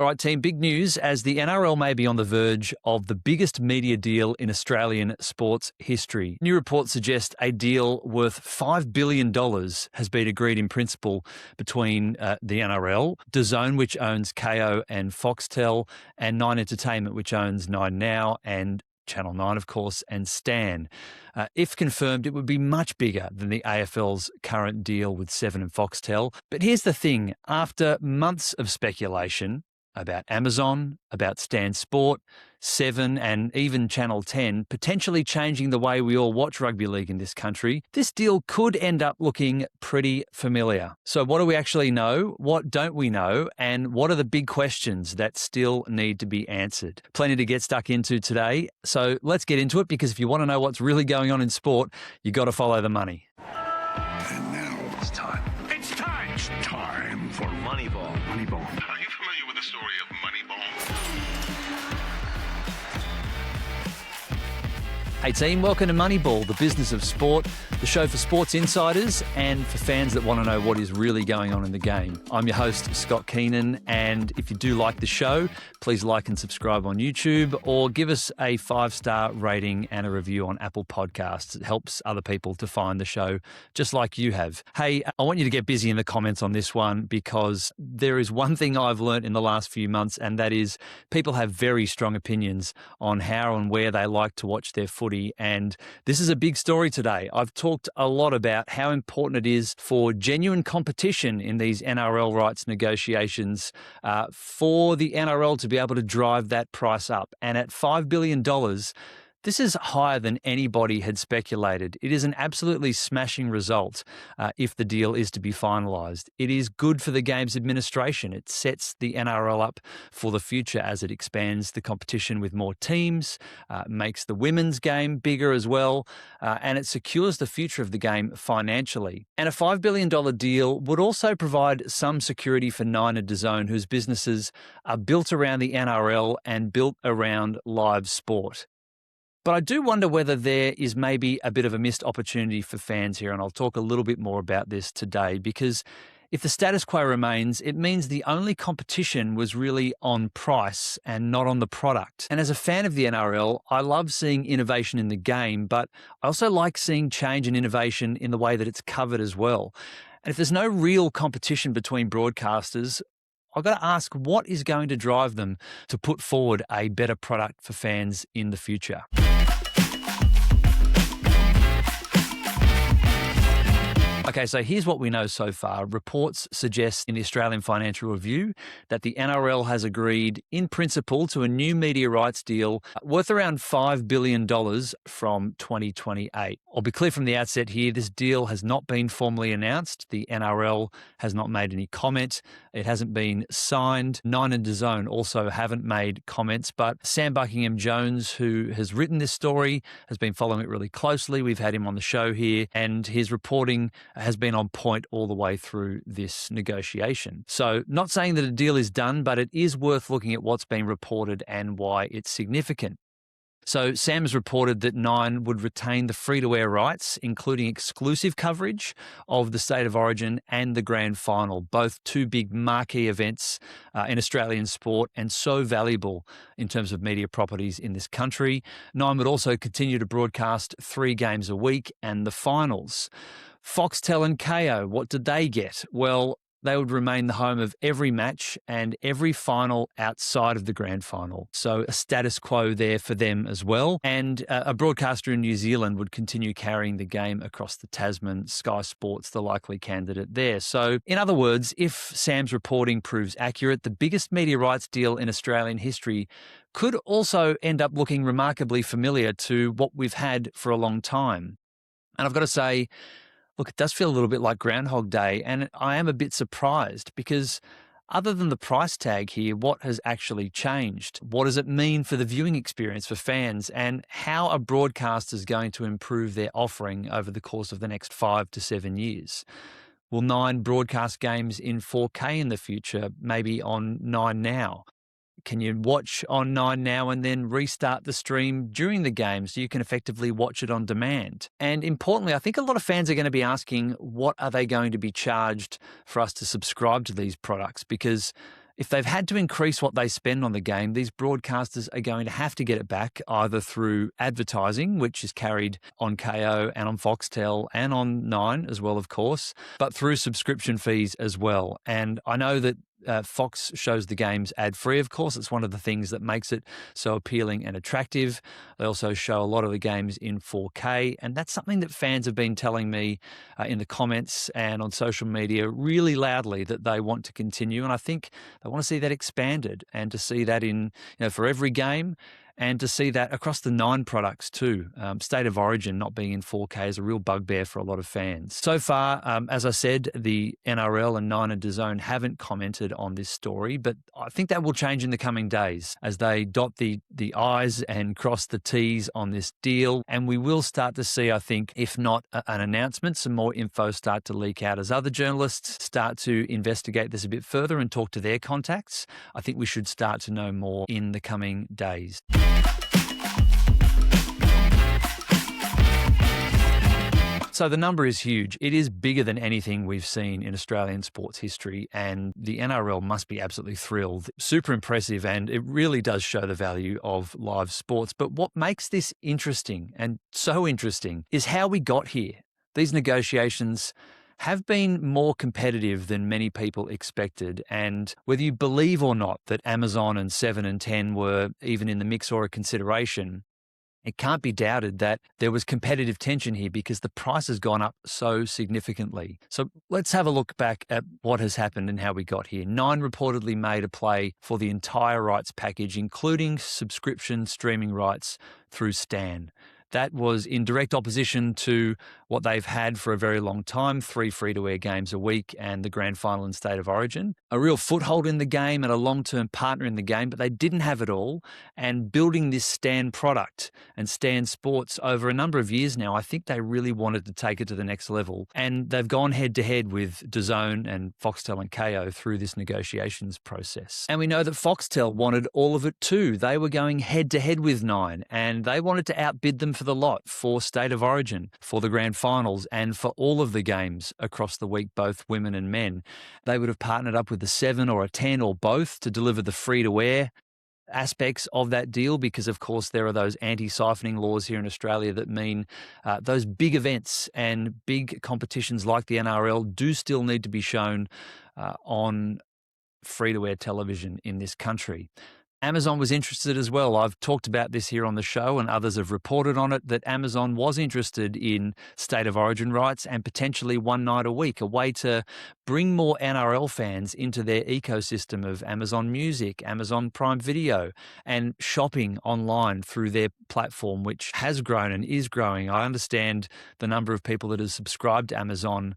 All right, team, big news as the NRL may be on the verge of the biggest media deal in Australian sports history. New reports suggest a deal worth $5 billion has been agreed in principle between the NRL, DAZN, which owns Kayo and Foxtel, and Nine Entertainment, which owns Nine Now and Channel 9, of course, and Stan. If confirmed, it would be much bigger than the AFL's current deal with Seven and Foxtel. But here's the thing. After months of speculation about Amazon, about Stan Sport, Seven and even Channel 10 potentially changing the way we all watch rugby league in this country, this deal could end up looking pretty familiar. So what do we actually know? What don't we know? And what are the big questions that still need to be answered? Plenty to get stuck into today. So let's get into it, because if you want to know what's really going on in sport, you got to follow the money. And now it's time. It's time! It's time for Moneyball. Moneyball. Are you familiar with the story of Moneyball? Hey team, welcome to Moneyball, the business of sport, the show for sports insiders and for fans that want to know what is really going on in the game. I'm your host, Scott Keenan, and if you do like the show, please like and subscribe on YouTube or give us a 5-star rating and a review on Apple Podcasts. It helps other people to find the show just like you have. Hey, I want you to get busy in the comments on this one, because there is one thing I've learned in the last few months, and that is people have very strong opinions on how and where they like to watch their footy. And this is a big story today. I've talked a lot about how important it is for genuine competition in these NRL rights negotiations for the NRL to be able to drive that price up. And at $5 billion, this is higher than anybody had speculated. It is an absolutely smashing result if the deal is to be finalised. It is good for the game's administration. It sets the NRL up for the future as it expands the competition with more teams, makes the women's game bigger as well, and it secures the future of the game financially. And a $5 billion deal would also provide some security for Nine and DAZN, whose businesses are built around the NRL and built around live sport. But I do wonder whether there is maybe a bit of a missed opportunity for fans here, and I'll talk a little bit more about this today, because if the status quo remains, it means the only competition was really on price and not on the product. And as a fan of the NRL, I love seeing innovation in the game, but I also like seeing change and innovation in the way that it's covered as well. And if there's no real competition between broadcasters, I've got to ask, what is going to drive them to put forward a better product for fans in the future? Okay, so here's what we know so far. Reports suggest in the Australian Financial Review that the NRL has agreed in principle to a new media rights deal worth around $5 billion from 2028. I'll be clear from the outset here, this deal has not been formally announced. The NRL has not made any comment. It hasn't been signed. Nine and DAZN also haven't made comments, but Sam Buckingham-Jones, who has written this story, has been following it really closely. We've had him on the show here, and his reporting has been on point all the way through this negotiation. So not saying that a deal is done, but it is worth looking at what's been reported and why it's significant. So Sam's reported that Nine would retain the free-to-air rights, including exclusive coverage of the State of Origin and the Grand Final, both two big marquee events in Australian sport and so valuable in terms of media properties in this country. Nine would also continue to broadcast 3 games a week and the finals. Foxtel and Kayo, what did they get? Well, they would remain the home of every match and every final outside of the grand final. So a status quo there for them as well. And a broadcaster in New Zealand would continue carrying the game across the Tasman. Sky Sports, the likely candidate there. So in other words, if Sam's reporting proves accurate, the biggest media rights deal in Australian history could also end up looking remarkably familiar to what we've had for a long time. And I've got to say, look, it does feel a little bit like Groundhog Day, and I am a bit surprised because other than the price tag here, what has actually changed? What does it mean for the viewing experience for fans, and how are broadcasters going to improve their offering over the course of the next 5 to 7 years? Will Nine broadcast games in 4K in the future, maybe on Nine Now? Can you watch on Nine Now and then restart the stream during the game so you can effectively watch it on demand? And importantly, I think a lot of fans are going to be asking, what are they going to be charged for us to subscribe to these products? Because if they've had to increase what they spend on the game, these broadcasters are going to have to get it back either through advertising, which is carried on Kayo and on Foxtel and on Nine as well, of course, but through subscription fees as well. And I know that Fox shows the games ad-free, of course. It's one of the things that makes it so appealing and attractive. They also show a lot of the games in 4K, and that's something that fans have been telling me in the comments and on social media really loudly that they want to continue, and I think they want to see that expanded and to see that in, for every game, and to see that across the Nine products too. State of Origin not being in 4K is a real bugbear for a lot of fans. So far, as I said, the NRL and Nine and DAZN haven't commented on this story, but I think that will change in the coming days as they dot the I's and cross the T's on this deal. And we will start to see, I think, if not an announcement, some more info start to leak out as other journalists start to investigate this a bit further and talk to their contacts. I think we should start to know more in the coming days. So the number is huge. It is bigger than anything we've seen in Australian sports history, and the NRL must be absolutely thrilled. Super impressive, and it really does show the value of live sports. But what makes this interesting, and so interesting, is how we got here. These negotiations have been more competitive than many people expected, and whether you believe or not that Amazon and 7 and 10 were even in the mix or a consideration, it can't be doubted that there was competitive tension here because the price has gone up so significantly. So let's have a look back at what has happened and how we got here. Nine reportedly made a play for the entire rights package, including subscription streaming rights through Stan. That was in direct opposition to what they've had for a very long time, 3 free-to-air games a week and the Grand Final and State of Origin. A real foothold in the game and a long-term partner in the game, but they didn't have it all. And building this Stan product and Stan Sports over a number of years now, I think they really wanted to take it to the next level. And they've gone head-to-head with DAZN and Foxtel and Kayo through this negotiations process. And we know that Foxtel wanted all of it too. They were going head-to-head with Nine, and they wanted to outbid them for the lot, for State of Origin, for the Grand Finals, and for all of the games across the week, both women and men. They would have partnered up with the 7 or a 10 or both to deliver the free-to-air aspects of that deal, because of course there are those anti-siphoning laws here in Australia that mean those big events and big competitions like the NRL do still need to be shown on free-to-air television in this country. Amazon was interested as well. I've talked about this here on the show and others have reported on it, that Amazon was interested in State of Origin rights and potentially one night a week, a way to bring more NRL fans into their ecosystem of Amazon Music, Amazon Prime Video, and shopping online through their platform, which has grown and is growing. I understand the number of people that have subscribed to Amazon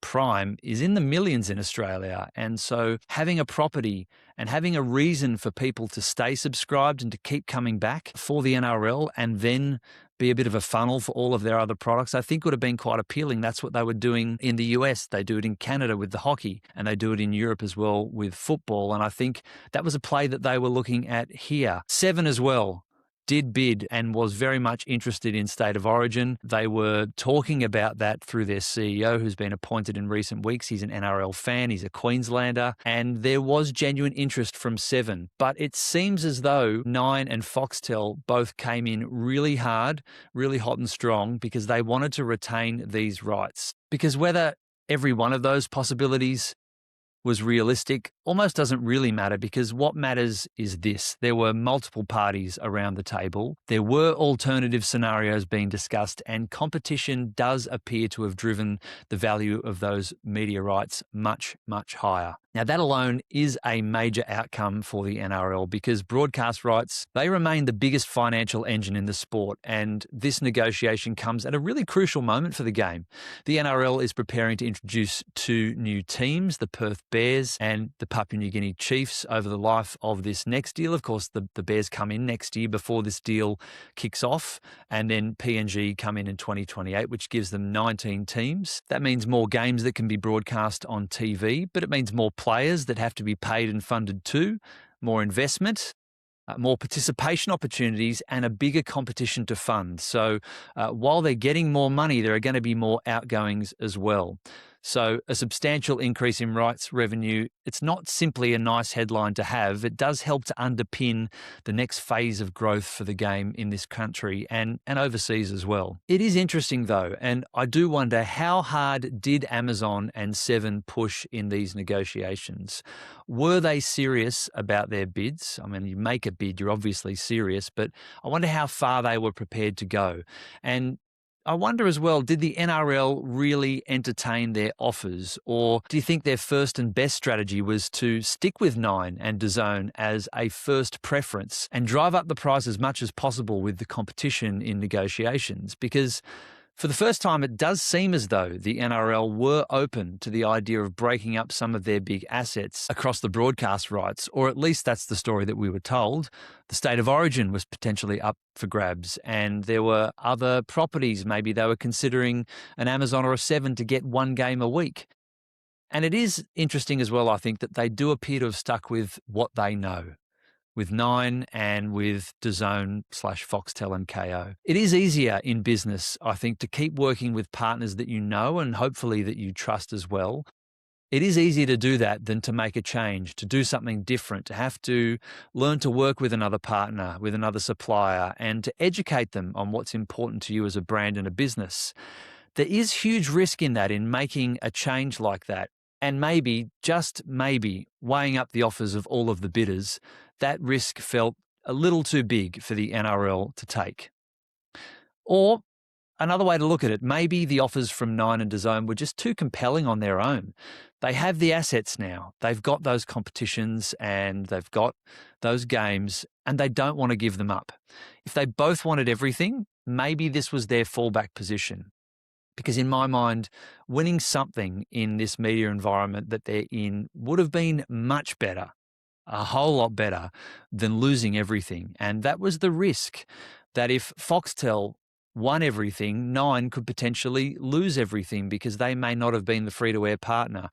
Prime is in the millions in Australia. And so having a property and having a reason for people to stay subscribed and to keep coming back for the NRL and then be a bit of a funnel for all of their other products, I think would have been quite appealing. That's what they were doing in the US. They do it in Canada with the hockey, and they do it in Europe as well with football. And I think that was a play that they were looking at here. 7 as well did bid and was very much interested in State of Origin. They were talking about that through their CEO, who's been appointed in recent weeks. He's an NRL fan. He's a Queenslander. And there was genuine interest from 7. But it seems as though 9 and Foxtel both came in really hard, really hot and strong, because they wanted to retain these rights. Because whether every one of those possibilities was realistic almost doesn't really matter, because what matters is this. There were multiple parties around the table. There were alternative scenarios being discussed, and competition does appear to have driven the value of those media rights much, much higher. Now, that alone is a major outcome for the NRL, because broadcast rights, they remain the biggest financial engine in the sport, and this negotiation comes at a really crucial moment for the game. The NRL is preparing to introduce 2 new teams, the Perth Bears and the Papua New Guinea Chiefs, over the life of this next deal. Of course, the Bears come in next year before this deal kicks off, and then PNG come in 2028, which gives them 19 teams. That means more games that can be broadcast on TV, but it means more players that have to be paid and funded too, more investment, more participation opportunities, and a bigger competition to fund. So while they're getting more money, there are going to be more outgoings as well. So a substantial increase in rights revenue, it's not simply a nice headline to have. It does help to underpin the next phase of growth for the game in this country and overseas as well. It is interesting though, and I do wonder, how hard did Amazon and Seven push in these negotiations? Were they serious about their bids? I mean, you make a bid, you're obviously serious, but I wonder how far they were prepared to go. And I wonder as well, did the NRL really entertain their offers, or do you think their first and best strategy was to stick with Nine and DAZN as a first preference and drive up the price as much as possible with the competition in negotiations? Because for the first time, it does seem as though the NRL were open to the idea of breaking up some of their big assets across the broadcast rights, or at least that's the story that we were told. The State of Origin was potentially up for grabs, and there were other properties. Maybe they were considering an Amazon or a Seven to get one game a week. And it is interesting as well, I think, that they do appear to have stuck with what they know, with Nine and with DAZN/Foxtel and Kayo. It is easier in business, I think, to keep working with partners that you know and hopefully that you trust as well. It is easier to do that than to make a change, to do something different, to have to learn to work with another partner, with another supplier, and to educate them on what's important to you as a brand and a business. There is huge risk in that, in making a change like that. And maybe, just maybe, weighing up the offers of all of the bidders, that risk felt a little too big for the NRL to take. Or another way to look at it, maybe the offers from Nine and DAZN were just too compelling on their own. They have the assets now. They've got those competitions and they've got those games, and they don't want to give them up. If they both wanted everything, maybe this was their fallback position. Because in my mind, winning something in this media environment that they're in would have been much better, a whole lot better than losing everything. And that was the risk, that if Foxtel won everything, Nine could potentially lose everything because they may not have been the free-to-air partner.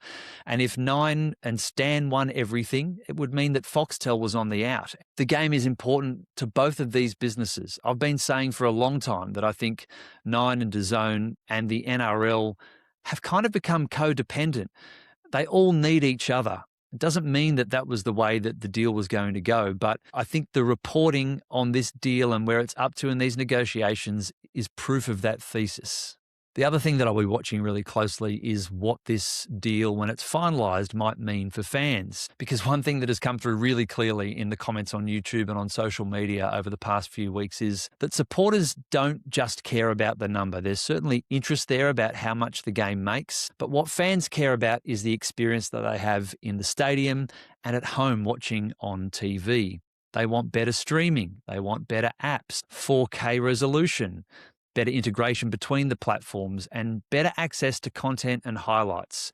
And if Nine and Stan won everything, it would mean that Foxtel was on the out. The game is important to both of these businesses. I've been saying for a long time that I think Nine and DAZN and the NRL have kind of become codependent. They all need each other. It doesn't mean that that was the way that the deal was going to go, but I think the reporting on this deal and where it's up to in these negotiations is proof of that thesis. The other thing that I'll be watching really closely is what this deal, when it's finalised, might mean for fans. Because one thing that has come through really clearly in the comments on YouTube and on social media over the past few weeks is that supporters don't just care about the number. There's certainly interest there about how much the game makes, but what fans care about is the experience that they have in the stadium and at home watching on TV. They want better streaming. They want better apps, 4K resolution, better integration between the platforms, and better access to content and highlights.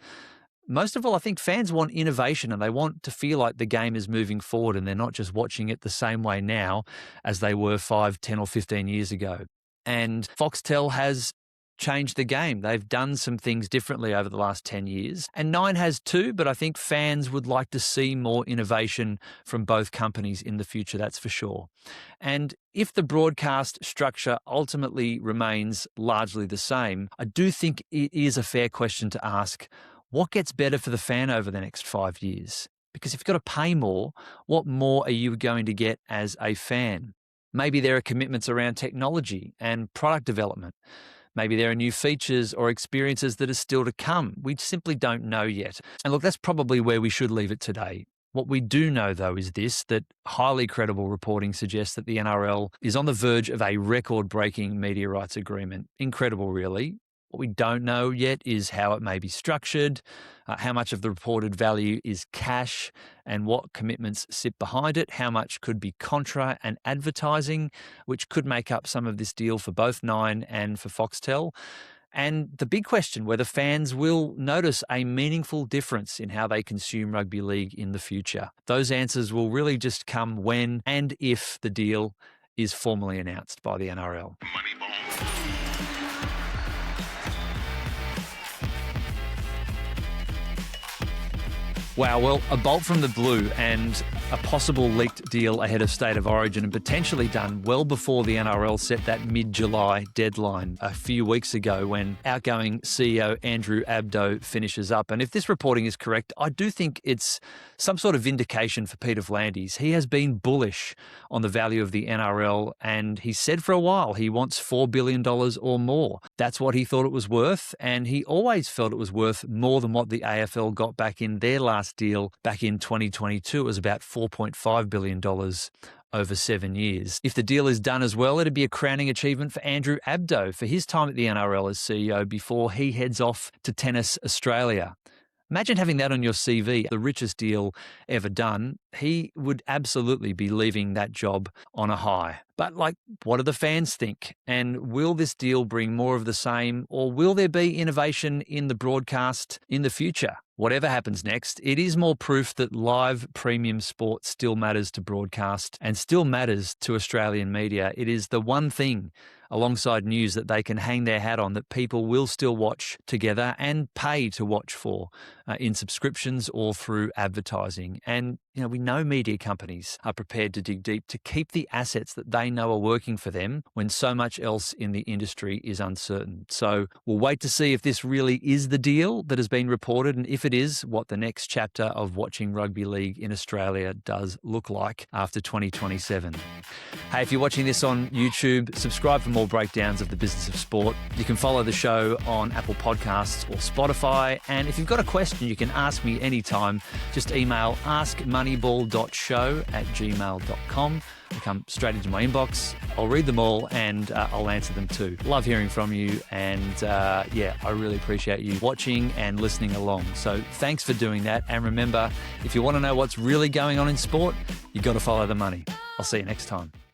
Most of all, I think fans want innovation, and they want to feel like the game is moving forward and they're not just watching it the same way now as they were 5, 10 or 15 years ago. And Foxtel has changed the game. They've done some things differently over the last 10 years. And Nine has too, but I think fans would like to see more innovation from both companies in the future, that's for sure. And if the broadcast structure ultimately remains largely the same, I do think it is a fair question to ask, what gets better for the fan over the next 5 years? Because if you've got to pay more, what more are you going to get as a fan? Maybe there are commitments around technology and product development. Maybe there are new features or experiences that are still to come. We simply don't know yet. And look, that's probably where we should leave it today. What we do know, though, is this, that highly credible reporting suggests that the NRL is on the verge of a record-breaking media rights agreement. Incredible, really. What we don't know yet is how it may be structured, how much of the reported value is cash, and what commitments sit behind it, how much could be contra and advertising, which could make up some of this deal for both Nine and for Foxtel. And the big question, whether fans will notice a meaningful difference in how they consume rugby league in the future. Those answers will really just come when and if the deal is formally announced by the NRL. Moneyball. Wow, well, a bolt from the blue and a possible leaked deal ahead of State of Origin and potentially done well before the NRL set that mid-July deadline a few weeks ago when outgoing CEO Andrew Abdo finishes up. And if this reporting is correct, I do think it's some sort of vindication for Peter V'landys. He has been bullish on the value of the NRL and he said for a while he wants $4 billion or more. That's what he thought it was worth, and he always felt it was worth more than what the AFL got back in their last deal back in 2022. It was about $4.5 billion over 7 years. If the deal is done as well, it'd be a crowning achievement for Andrew Abdo for his time at the NRL as CEO before he heads off to Tennis Australia. Imagine having that on your CV, the richest deal ever done. He would absolutely be leaving that job on a high. But what do the fans think? And will this deal bring more of the same, or will there be innovation in the broadcast in the future? Whatever happens next, it is more proof that live premium sport still matters to broadcast and still matters to Australian media. It is the one thing alongside news that they can hang their hat on that people will still watch together and pay to watch for in subscriptions or through advertising. And, we know media companies are prepared to dig deep to keep the assets that they know are working for them when so much else in the industry is uncertain. So we'll wait to see if this really is the deal that has been reported, and if it is, what the next chapter of watching rugby league in Australia does look like after 2027. Hey, if you're watching this on YouTube, subscribe for more breakdowns of the business of sport. You can follow the show on Apple Podcasts or Spotify. And if you've got a question, you can ask me anytime. Just email askmoneyball.show@gmail.com. They come straight into my inbox. I'll read them all and I'll answer them too. Love hearing from you. And I really appreciate you watching and listening along. So thanks for doing that. And remember, if you want to know what's really going on in sport, you've got to follow the money. I'll see you next time.